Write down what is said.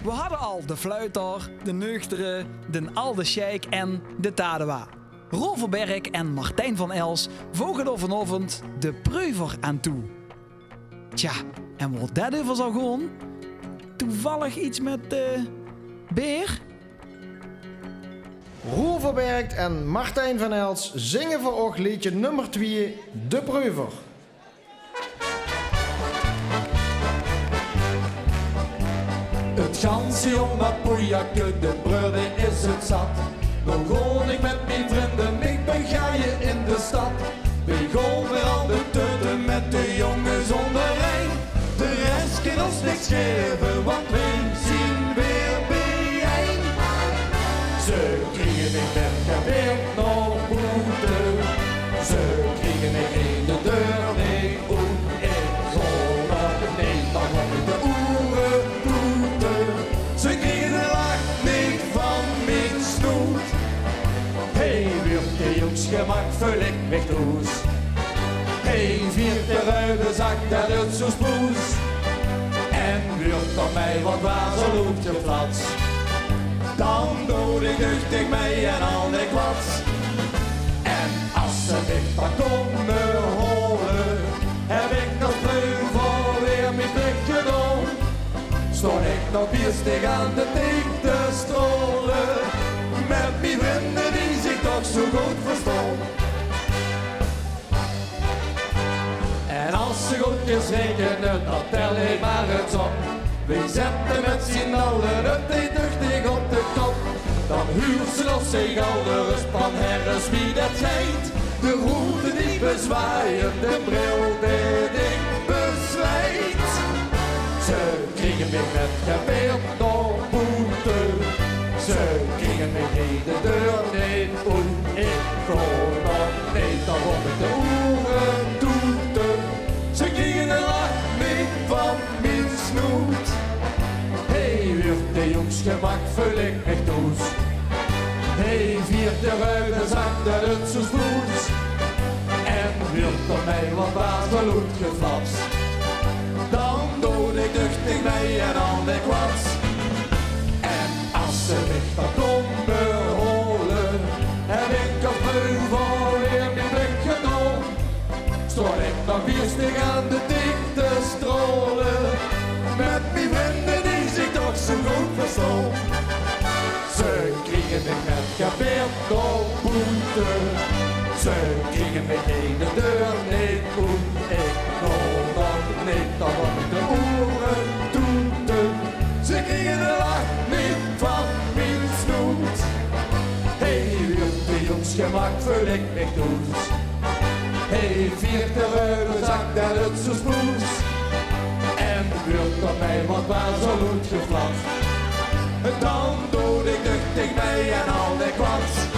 We hadden al de fluiter, de nuchtere, de alde sheik en de tadewa. Rolf Verberg en Martijn van Els voegen er vanavond de preuver aan toe. Tja, en wat dat even zal gaan? Toevallig iets met beer? Roel Verberg en Martijn van Els zingen voor ons liedje nummer 2, De Preuver. Het ganse jonge poeiakke, de brede is het zat. Dan ga ik met mijn vrienden, ik begaaien in de stad. We gaan weer al de tutten met de jongens onderheen. De rest kan ons niks geven, want we zien weer bijeen. Ze kriegen niet met geweer nog boete. Ze kriegen niet in de deur, nee, oeh. Ik ga naar beneden, dan kom ik de oeren boeten. Ze kriegen de lach niet van mijn snoet. Hey, wordt de jongs gemak vul ik weg doos. Hey, viert de ruide zak, dat het zo spoes. En wordt op mij wat waar zo loopt je flats. Dan dood ik duchtig mij en al ik wat. En als ze dit dan komen holen, heb ik nog vreugd voor weer mijn blik gedaan. Stond ik nog biestig aan de dik te strolen, met mijn vrienden die zich toch zo goed verstaan. En als ze goedjes rekenen, dan tel ik maar het op. We zetten met z'n allen het duchtig op de kop. Dan huurt ze los zich al de rust van herres wie dat schijnt. De route die bezwaaien, de bril die ik beslijt. Ze kriegen me met geweer door boete. Ze kriegen me in de deur niet oei. Ik ga nog niet, dan word ik de oeren toeten. Ze kriegen de lach niet van mijn snoet. Hey, wordt de jongs gemak vul ik echt doos. Hey, viert de ruide zak dat het zo spoed. En wordt op mij wat waterloed geflats. Dan dood ik duchtig mij en al ik wat. En als ze mich van komen holen, heb ik op mijn voor weer mijn blik gedaan. Stoor ik nog biestig aan de dik te strolen, met mijn vrienden die zich toch zo goed verstaan. Ze kriegen me met geweer door boete. Ze kriegen me in de deur niet goed. Ik ga nog niet, dan word ik de oren toeten. Ze kriegen de lach niet van mijn snoet. Hey, wordt de jongs gemak vul ik weg doos. Hey, viert de ruide zak dat het zo spoes. En wordt op mij wat waar zo goed geflat. Dan dood ik duchtig mij en al ik wat.